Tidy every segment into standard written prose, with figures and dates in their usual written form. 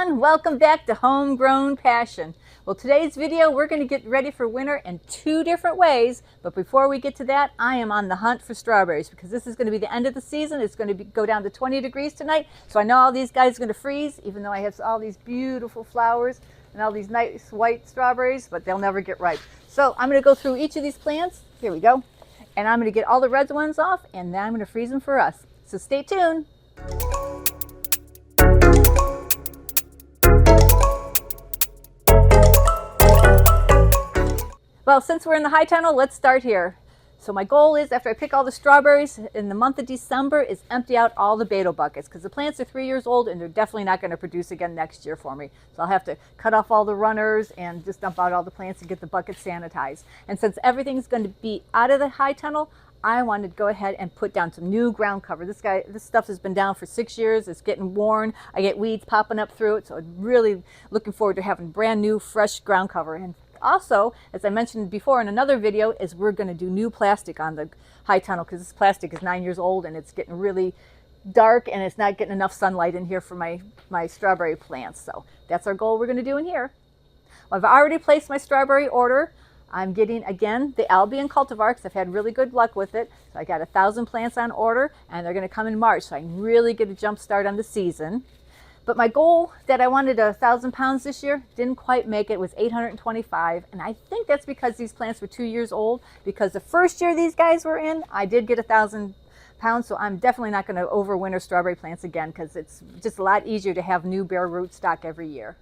everyone, welcome back to Homegrown Passion. Well, today's video we're going to get ready for winter in two different ways, but before we get to that, I am on the hunt for strawberries because this is going to be the end of the season. It's going to go down to 20 degrees tonight, so I know all these guys are going to freeze, even though I have all these beautiful flowers and all these nice white strawberries, but they'll never get ripe. So I'm going to go through each of these plants. Here we go. And I'm going to get all the red ones off, and then I'm going to freeze them for us. So stay tuned. Well, since we're in the high tunnel, let's start here. So my goal is, after I pick all the strawberries in the month of December, is empty out all the beetle buckets because the plants are 3 years old and they're definitely not going to produce again next year for me. So I'll have to cut off all the runners and just dump out all the plants and get the buckets sanitized. And since everything's going to be out of the high tunnel, I wanted to go ahead and put down some new ground cover. This stuff has been down for 6 years. It's getting worn. I get weeds popping up through it. So I'm really looking forward to having brand new, fresh ground cover. And also, as I mentioned before in another video, is we're going to do new plastic on the high tunnel because this plastic is 9 years old and it's getting really dark and it's not getting enough sunlight in here for my strawberry plants. So that's our goal we're going to do in here. Well, I've already placed my strawberry order. I'm getting, again, the Albion cultivar because I've had really good luck with it. So I got 1,000 plants on order and they're going to come in March. So I can really get a jump start on the season. But my goal that I wanted 1,000 pounds this year didn't quite make it. It was 825. And I think that's because these plants were 2 years old. Because the first year these guys were in, I did get 1,000 pounds. So I'm definitely not going to overwinter strawberry plants again because it's just a lot easier to have new bare root stock every year.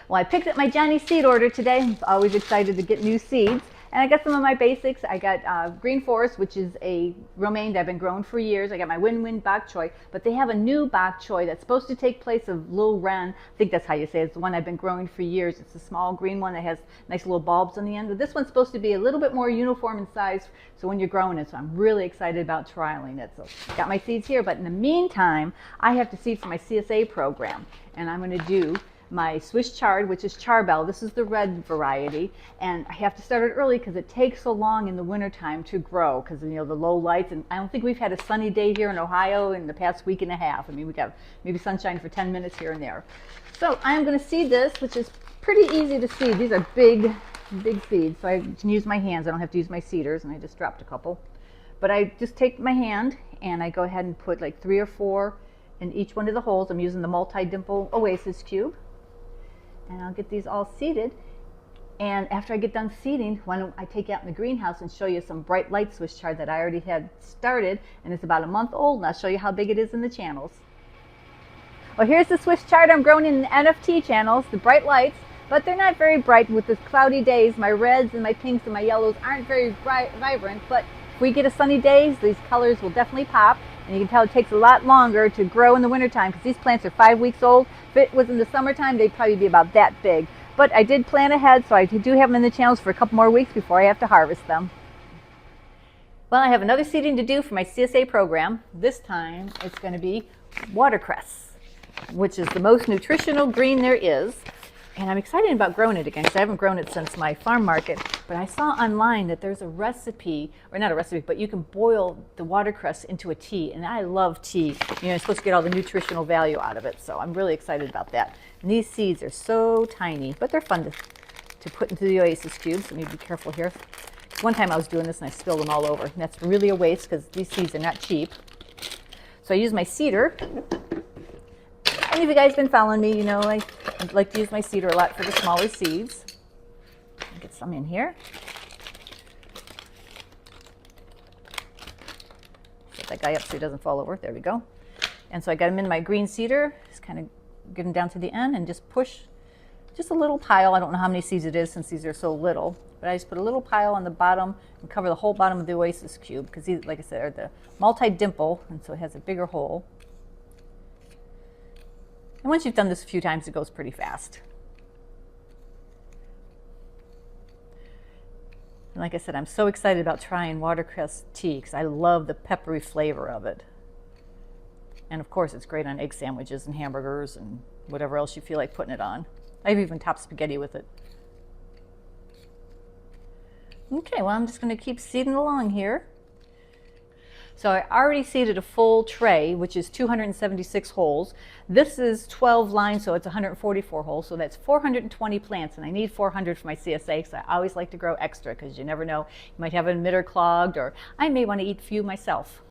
Well, I picked up my Johnny seed order today. I'm always excited to get new seeds. And I got some of my basics. I got Green Forest, which is a romaine that I've been growing for years. I got my Win-Win Bok Choy, but they have a new Bok Choy that's supposed to take place of Lil Ren. I think that's how you say it. It's the one I've been growing for years. It's a small green one that has nice little bulbs on the end. But this one's supposed to be a little bit more uniform in size, so when you're growing it. So I'm really excited about trialing it. So I got my seeds here, but in the meantime, I have to seed for my CSA program, and I'm going to do my Swiss chard, which is Charbel. This is the red variety, and I have to start it early because it takes so long in the wintertime to grow because, you know, the low lights, and I don't think we've had a sunny day here in Ohio in the past week and a half. I mean, we got maybe sunshine for 10 minutes here and there. So I'm going to seed this, which is pretty easy to seed. These are big seeds, so I can use my hands. I don't have to use my seeders, and I just dropped a couple. But I just take my hand and I go ahead and put like 3 or 4 in each one of the holes. I'm using the multi-dimple Oasis cube. And I'll get these all seeded. And after I get done seeding, why don't I take it out in the greenhouse and show you some bright light Swiss chard that I already had started. And it's about a month old, and I'll show you how big it is in the channels. Well, here's the Swiss chard I'm growing in the NFT channels, the bright lights. But they're not very bright with the cloudy days. My reds and my pinks and my yellows aren't very vibrant. But if we get a sunny day, these colors will definitely pop. And you can tell it takes a lot longer to grow in the wintertime because these plants are 5 weeks old. If it was in the summertime, they'd probably be about that big. But I did plan ahead, so I do have them in the channels for a couple more weeks before I have to harvest them. Well, I have another seeding to do for my CSA program. This time it's going to be watercress, which is the most nutritional green there is. And I'm excited about growing it again because I haven't grown it since my farm market. But I saw online that there's a recipe, or not a recipe, but you can boil the watercress into a tea. And I love tea. You know, you're supposed to get all the nutritional value out of it. So I'm really excited about that. And these seeds are so tiny, but they're fun to put into the Oasis cubes. So I need to be careful here. One time I was doing this and I spilled them all over. And that's really a waste because these seeds are not cheap. So I use my seeder. Any of you guys been following me, you know I like to use my seeder a lot for the smaller seeds. I'll get some in here. Set that guy up so he doesn't fall over. There we go. And so I got him in my green seeder. Just kind of get him down to the end and just push just a little pile. I don't know how many seeds it is since these are so little. But I just put a little pile on the bottom and cover the whole bottom of the Oasis cube because these, like I said, are the multi-dimple, and so it has a bigger hole. And once you've done this a few times, it goes pretty fast. And like I said, I'm so excited about trying watercress tea because I love the peppery flavor of it. And of course, it's great on egg sandwiches and hamburgers and whatever else you feel like putting it on. I've even topped spaghetti with it. Okay, well, I'm just going to keep seeding along here. So I already seeded a full tray, which is 276 holes. This is 12 lines, so it's 144 holes, so that's 420 plants, and I need 400 for my CSA, because I always like to grow extra, because you never know, you might have an emitter clogged, or I may want to eat a few myself.